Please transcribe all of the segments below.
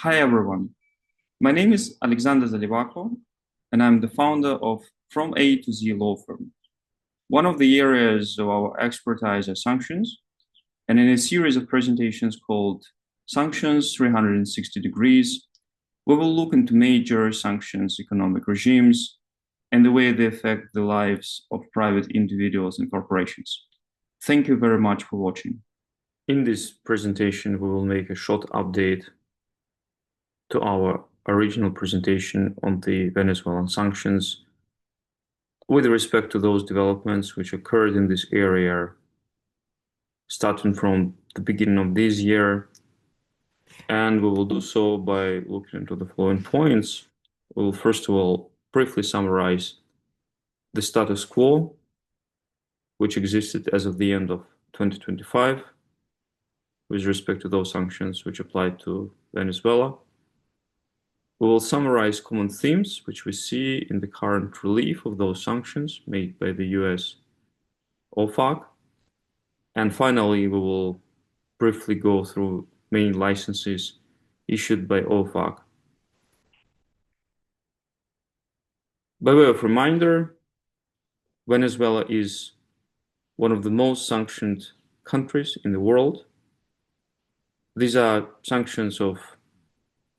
Hi everyone, my name is Alexander Zalivako, and I'm the founder of From A to Z law firm. One of the areas of our expertise are sanctions, and in a series of presentations called Sanctions 360 Degrees, we will look into major sanctions economic regimes and the way they affect the lives of private individuals and corporations. Thank you very much for watching. In this presentation, we will make a short update to our original presentation on the Venezuelan sanctions with respect to those developments which occurred in this area starting from the beginning of this year. And we will do so by looking into the following points. We will first of all briefly summarize the status quo which existed as of the end of 2025 with respect to those sanctions which applied to Venezuela. We will summarize common themes which we see in the current relief of those sanctions made by the US OFAC. And finally, we will briefly go through main licenses issued by OFAC. By way of reminder, Venezuela is one of the most sanctioned countries in the world. These are sanctions of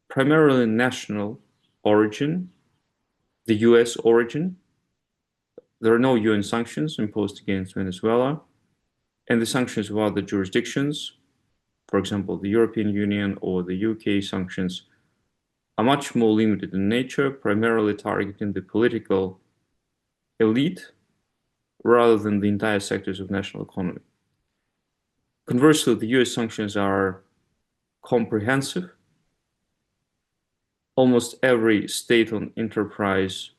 primarily national origin, the US origin. There are no UN sanctions imposed against Venezuela, and the sanctions of other jurisdictions, for example, the European Union or the UK sanctions, are much more limited in nature, primarily targeting the political elite rather than the entire sectors of national economy. Conversely, the US sanctions are comprehensive. Almost every state-owned enterprise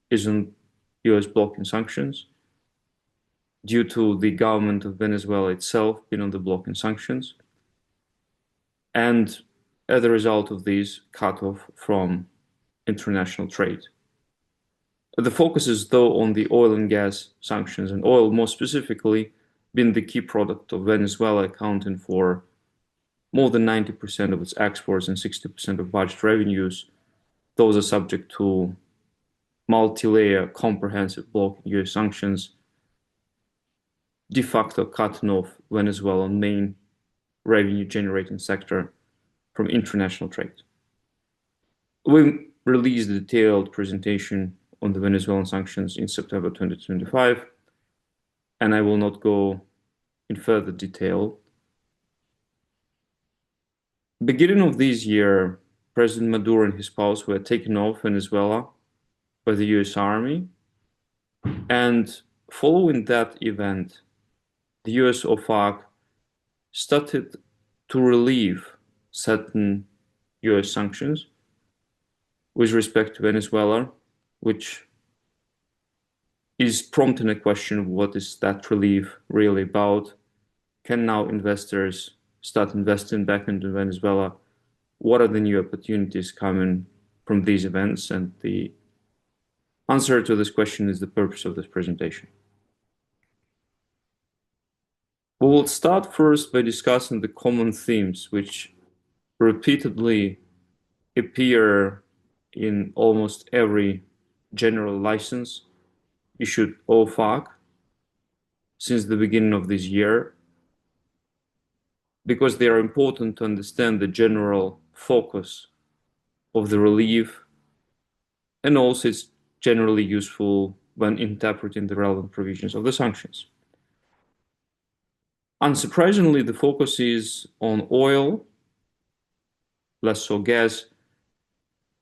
is on US blocking sanctions due to the government of Venezuela itself being on the blocking sanctions. And as a result of these, cut off from international trade. The focus is though on the oil and gas sanctions, and oil more specifically being the key product of Venezuela, accounting for more than 90% of its exports and 60% of budget revenues. Those are subject to multi-layer comprehensive blocking US sanctions, de facto cutting off Venezuela's main revenue generating sector from international trade. We released a detailed presentation on the Venezuelan sanctions in September 2025, and I will not go in further detail. Beginning of this year, President Maduro and his spouse were taken off Venezuela by the US Army, and following that event, the US OFAC started to relieve certain US sanctions with respect to Venezuela, which is prompting a question of what is that relief really about? Can now investors start investing back into Venezuela? What are the new opportunities coming from these events? And the answer to this question is the purpose of this presentation. We will start first by discussing the common themes which repeatedly appear in almost every general license issued OFAC since the beginning of this year, because they are important to understand the general focus of the relief, and also it's generally useful when interpreting the relevant provisions of the sanctions. Unsurprisingly, the focus is on oil, less so gas,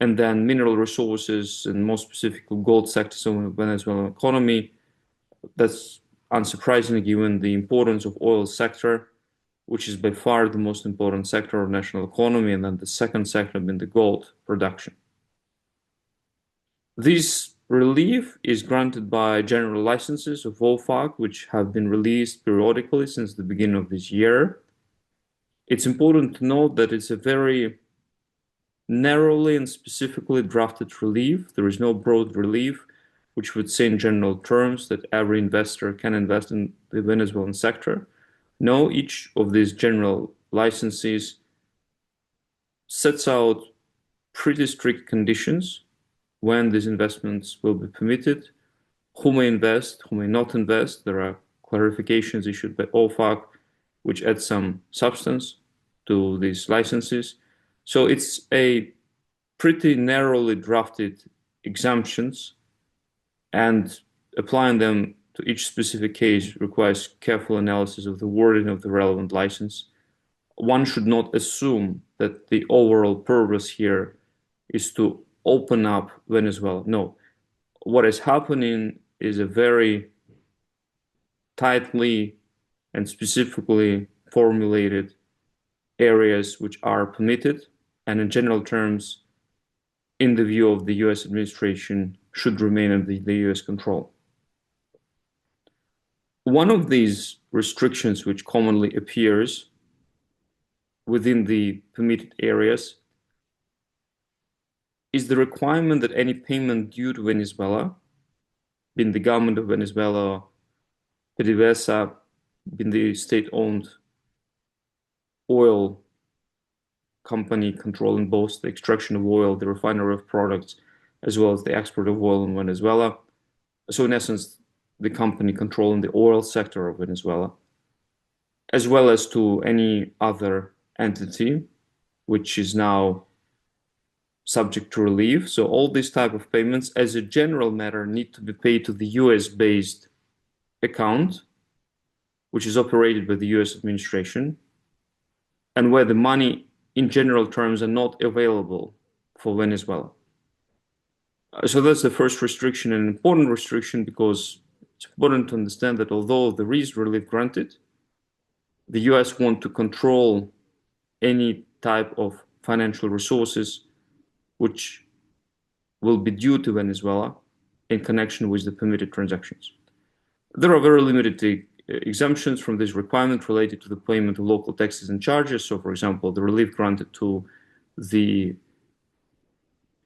and then mineral resources, and more specifically gold sectors of the Venezuelan economy. That's unsurprising given the importance of oil sector, which is by far the most important sector of national economy, and then the second sector being the gold production. This relief is granted by general licenses of OFAC, which have been released periodically since the beginning of this year. It's important to note that it's a very narrowly and specifically drafted relief. There is no broad relief, which would say in general terms that every investor can invest in the Venezuelan sector. No, each of these general licenses sets out pretty strict conditions when these investments will be permitted, who may invest, who may not invest. There are clarifications issued by OFAC, which add some substance to these licenses. So it's a pretty narrowly drafted exemptions, and applying them to each specific case requires careful analysis of the wording of the relevant license. One should not assume that the overall purpose here is to open up Venezuela. No, what is happening is a very tightly and specifically formulated areas which are permitted, and in general terms, in the view of the US administration, should remain under the US control. One of these restrictions which commonly appears within the permitted areas is the requirement that any payment due to Venezuela, being the government of Venezuela, PDVSA, being the state-owned oil company controlling both the extraction of oil, the refinery of products, as well as the export of oil in Venezuela. So in essence, the company controlling the oil sector of Venezuela, as well as to any other entity which is now subject to relief. So all these type of payments, as a general matter, need to be paid to the US-based account, which is operated by the US administration, and where the money in general terms are not available for Venezuela. So that's the first restriction, an important restriction, because it's important to understand that although there is relief granted, the US want to control any type of financial resources which will be due to Venezuela in connection with the permitted transactions. There are very limited exemptions from this requirement related to the payment of local taxes and charges. So, for example, the relief granted to the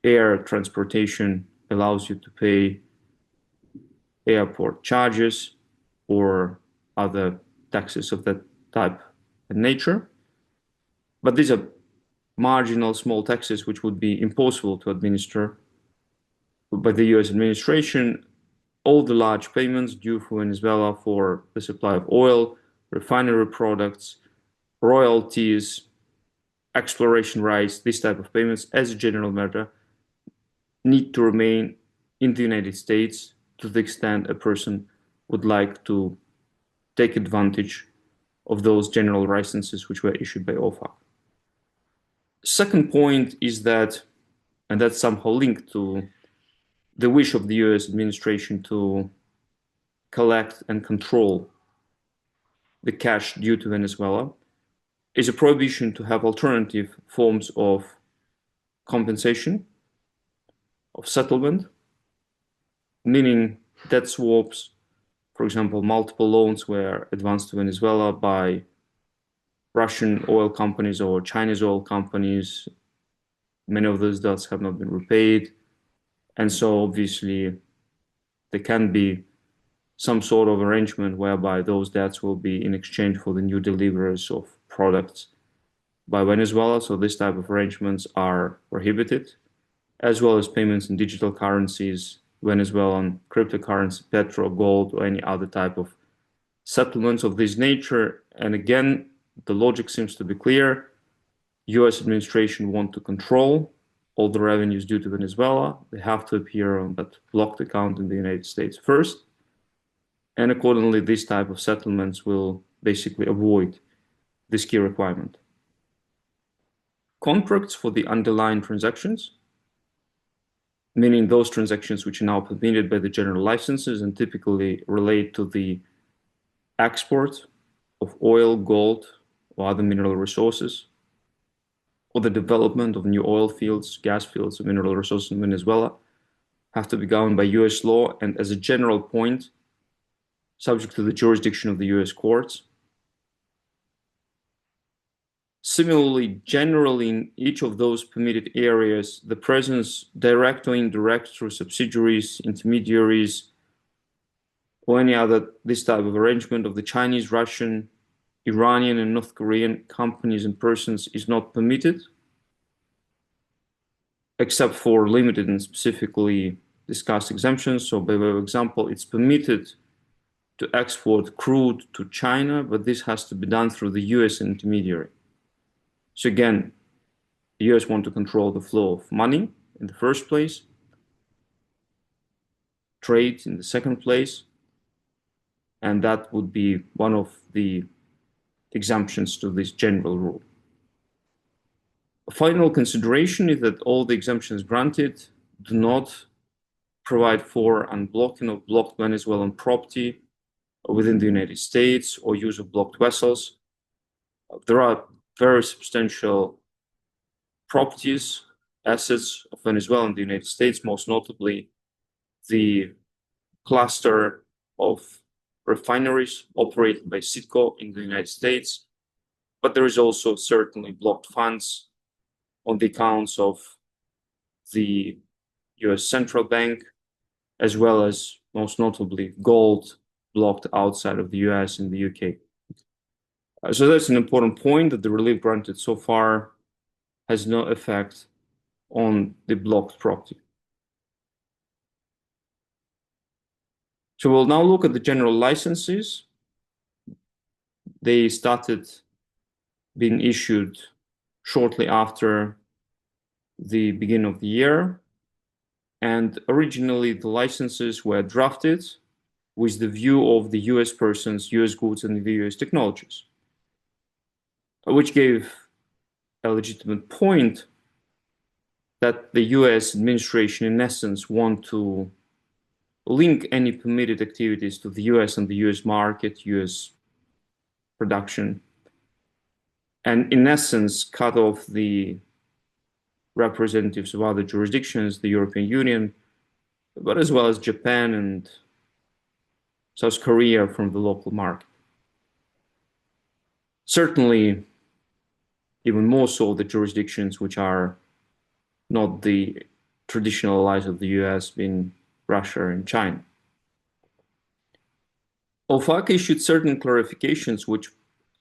air transportation allows you to pay airport charges or other taxes of that type and nature. But these are marginal small taxes which would be impossible to administer by the US administration. All the large payments due for Venezuela for the supply of oil, refinery products, royalties, exploration rights, these type of payments, as a general matter, need to remain in the United States to the extent a person would like to take advantage of those general licenses which were issued by OFAC. Second point is that, and that's somehow linked to the wish of the US administration to collect and control the cash due to Venezuela, is a prohibition to have alternative forms of compensation, of settlement, meaning debt swaps. For example, multiple loans were advanced to Venezuela by Russian oil companies or Chinese oil companies. Many of those debts have not been repaid. And so obviously there can be some sort of arrangement whereby those debts will be in exchange for the new deliveries of products by Venezuela. So this type of arrangements are prohibited, as well as payments in digital currencies, Venezuelan cryptocurrency, petro, gold, or any other type of settlements of this nature. And again, the logic seems to be clear. US administration want to control all the revenues due to Venezuela. They have to appear on that blocked account in the United States first. And accordingly, this type of settlements will basically avoid this key requirement. Contracts for the underlying transactions, meaning those transactions which are now permitted by the general licenses and typically relate to the export of oil, gold, or other mineral resources, or the development of new oil fields, gas fields, or mineral resources in Venezuela, have to be governed by US law and, as a general point, subject to the jurisdiction of the US courts. Similarly, generally in each of those permitted areas, the presence, direct or indirect through subsidiaries, intermediaries, or any other this type of arrangement of the Chinese, Russian, Iranian, and North Korean companies and persons is not permitted. except for limited and specifically discussed exemptions. So by way of example, it's permitted to export crude to China, but this has to be done through the US intermediary. So again, the US want to control the flow of money in the first place, trade in the second place, and that would be one of the exemptions to this general rule. A final consideration is that all the exemptions granted do not provide for unblocking of blocked Venezuelan property within the United States or use of blocked vessels. There are very substantial properties, assets of Venezuela and the United States, most notably the cluster of refineries operated by Citgo in the United States, but there is also certainly blocked funds on the accounts of the US Central Bank, as well as most notably gold blocked outside of the US and the UK. So that's an important point, that the relief granted so far has no effect on the blocked property. So we'll now look at the general licenses. They started being issued shortly after the beginning of the year. And originally the licenses were drafted with the view of the US persons, US goods, and the US technologies, which gave a legitimate point that the US administration, in essence, want to link any permitted activities to the US and the US market, US production, and in essence, cut off the representatives of other jurisdictions, the European Union, but as well as Japan and South Korea from the local market. Certainly, even more so the jurisdictions which are not the traditional allies of the US, being Russia and China. OFAC issued certain clarifications which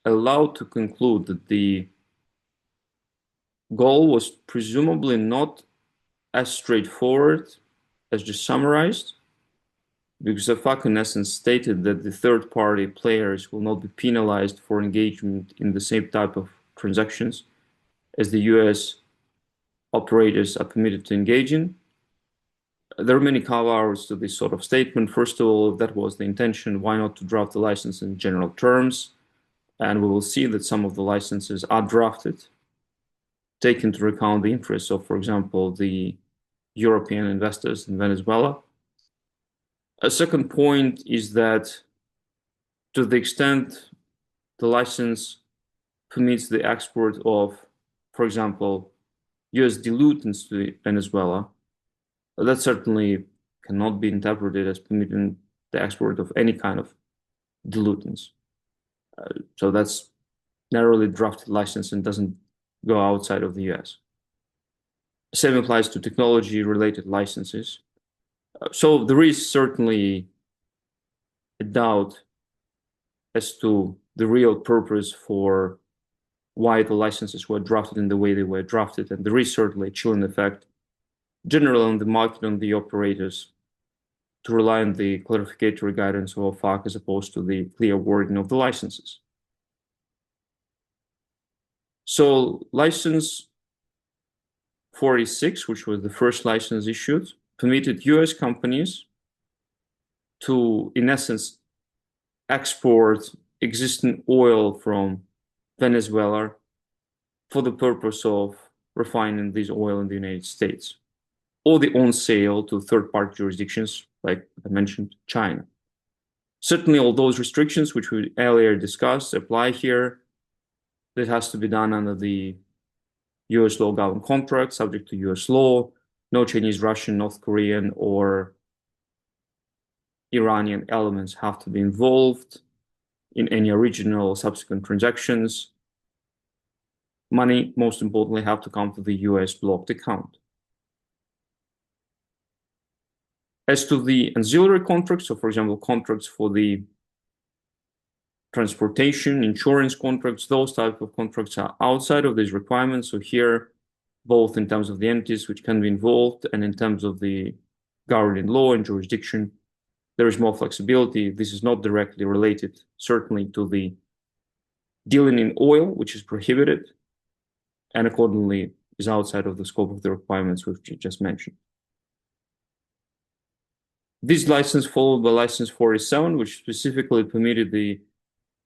allowed to conclude that the goal was presumably not as straightforward as just summarized, because OFAC in essence stated that the third-party players will not be penalized for engagement in the same type of transactions as the US operators are permitted to engage in. There are many carve-outs to this sort of statement. First of all, if that was the intention, why not to draft the license in general terms? And we will see that some of the licenses are drafted, take into account the interests of, for example, the European investors in Venezuela. A second point is that to the extent the license permits the export of, for example, US dilutants to Venezuela, that certainly cannot be interpreted as permitting the export of any kind of dilutants. So that's narrowly drafted license and doesn't go outside of the US. Same applies to technology-related licenses. So there is certainly a doubt as to the real purpose for why the licenses were drafted in the way they were drafted, and there is certainly a chilling effect generally on the market, on the operators, to rely on the clarificatory guidance of OFAC as opposed to the clear wording of the licenses. So license 46, which was the first license issued, permitted US companies to, in essence, export existing oil from Venezuela for the purpose of refining this oil in the United States, or the on sale to third-party jurisdictions, like I mentioned, China. Certainly all those restrictions which we earlier discussed apply here. That has to be done under the US law governed contract, subject to US law. No Chinese, Russian, North Korean, or Iranian elements have to be involved in any original or subsequent transactions. Money, most importantly, have to come to the US blocked account. As to the ancillary contracts, so for example, contracts for the transportation, insurance contracts, those type of contracts are outside of these requirements. So here, both in terms of the entities which can be involved and in terms of the governing law and jurisdiction. There is more flexibility. This is not directly related, certainly, to the dealing in oil, which is prohibited, and accordingly is outside of the scope of the requirements which you just mentioned. This license followed by license 47, which specifically permitted the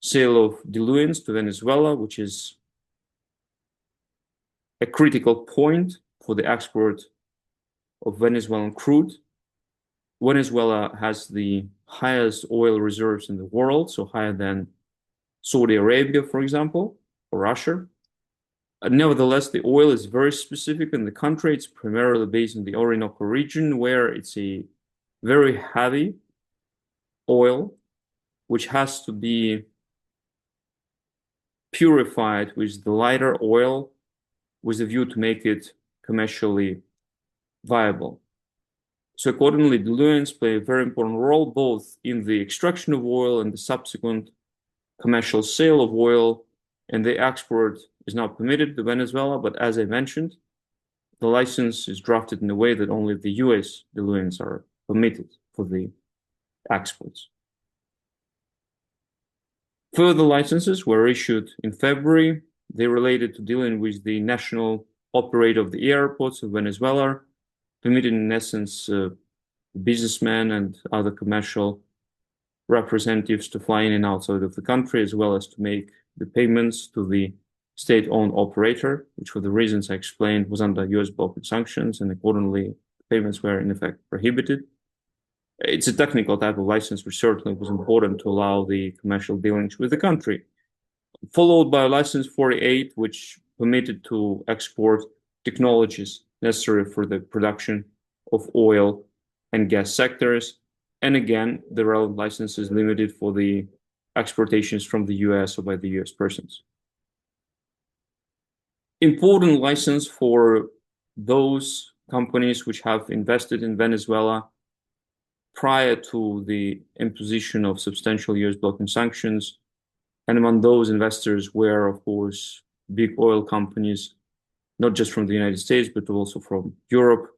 sale of diluents to Venezuela, which is a critical point for the export of Venezuelan crude. Venezuela has the highest oil reserves in the world, so higher than Saudi Arabia, for example, or Russia. Nevertheless, the oil is very specific in the country. It's primarily based in the Orinoco region, where it's a very heavy oil, which has to be purified with the lighter oil with a view to make it commercially viable. So accordingly, diluents play a very important role both in the extraction of oil and the subsequent commercial sale of oil, and the export is not permitted to Venezuela, but as I mentioned, the license is drafted in a way that only the US diluents are permitted for the exports. Further licenses were issued in February. They related to dealing with the national operator of the airports of Venezuela, permitting in essence businessmen and other commercial representatives to fly in and outside of the country, as well as to make the payments to the state-owned operator, which for the reasons I explained was under US blockade sanctions, and accordingly payments were in effect prohibited. It's a technical type of license, which certainly was important to allow the commercial dealings with the country. Followed by license 48, which permitted to export technologies necessary for the production of oil and gas sectors. And again, the relevant license is limited for the exportations from the US or by the US persons. Important license for those companies which have invested in Venezuela prior to the imposition of substantial US blocking sanctions. And among those investors were, of course, big oil companies, not just from the United States, but also from Europe.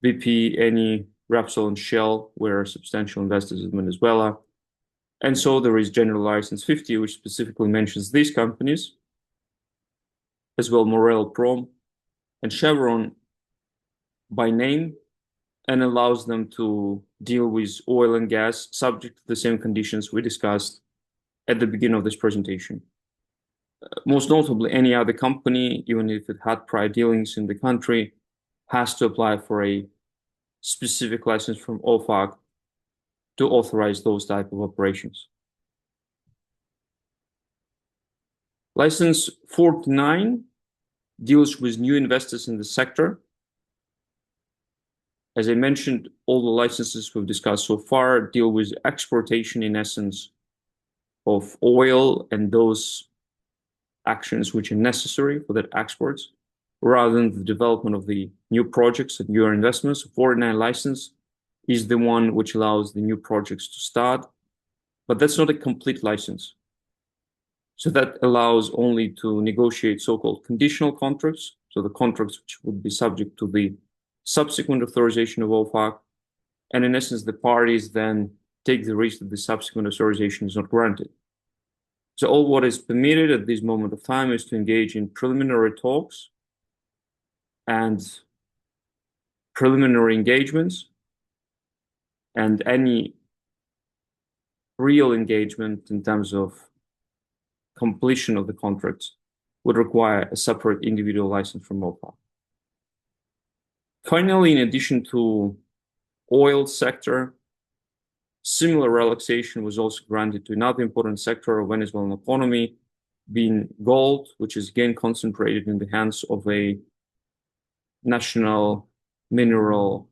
BP, Eni, Repsol, and Shell were substantial investors in Venezuela. And so there is General License 50, which specifically mentions these companies, as well Morel, Prom, and Chevron by name, and allows them to deal with oil and gas subject to the same conditions we discussed at the beginning of this presentation. Most notably, any other company, even if it had prior dealings in the country, has to apply for a specific license from OFAC to authorize those type of operations. License 49 deals with new investors in the sector. As I mentioned, all the licenses we've discussed so far deal with exportation, in essence, of oil and those actions which are necessary for that exports, rather than the development of the new projects and newer investments. 49 license is the one which allows the new projects to start, but that's not a complete license. So that allows only to negotiate so-called conditional contracts, so the contracts which would be subject to the subsequent authorization of OFAC, and in essence, the parties then take the risk that the subsequent authorization is not granted. So all what is permitted at this moment of time is to engage in preliminary talks and preliminary engagements, and any real engagement in terms of completion of the contracts would require a separate individual license from OFAC. Finally, in addition to oil sector, similar relaxation was also granted to another important sector of Venezuelan economy, being gold, which is again concentrated in the hands of a national mineral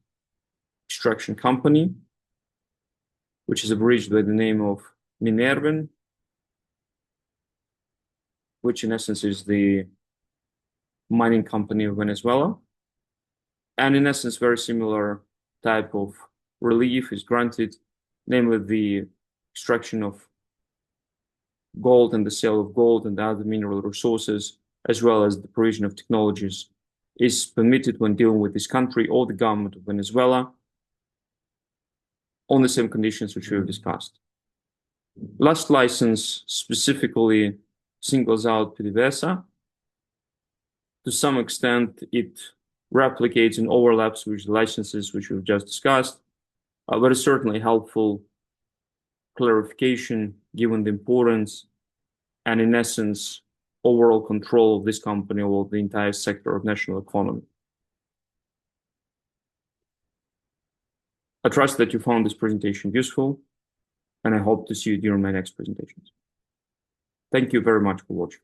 extraction company, which is abridged by the name of Minerven, which in essence is the mining company of Venezuela. And in essence, very similar type of relief is granted, namely the extraction of gold and the sale of gold and other mineral resources, as well as the provision of technologies is permitted when dealing with this country or the government of Venezuela on the same conditions which we have discussed. Last license specifically singles out PDVSA. To some extent, it replicates and overlaps with the licenses which we've just discussed, but it's certainly helpful clarification given the importance and, in essence, overall control of this company over the entire sector of national economy. I trust that you found this presentation useful, and I hope to see you during my next presentations. Thank you very much for watching.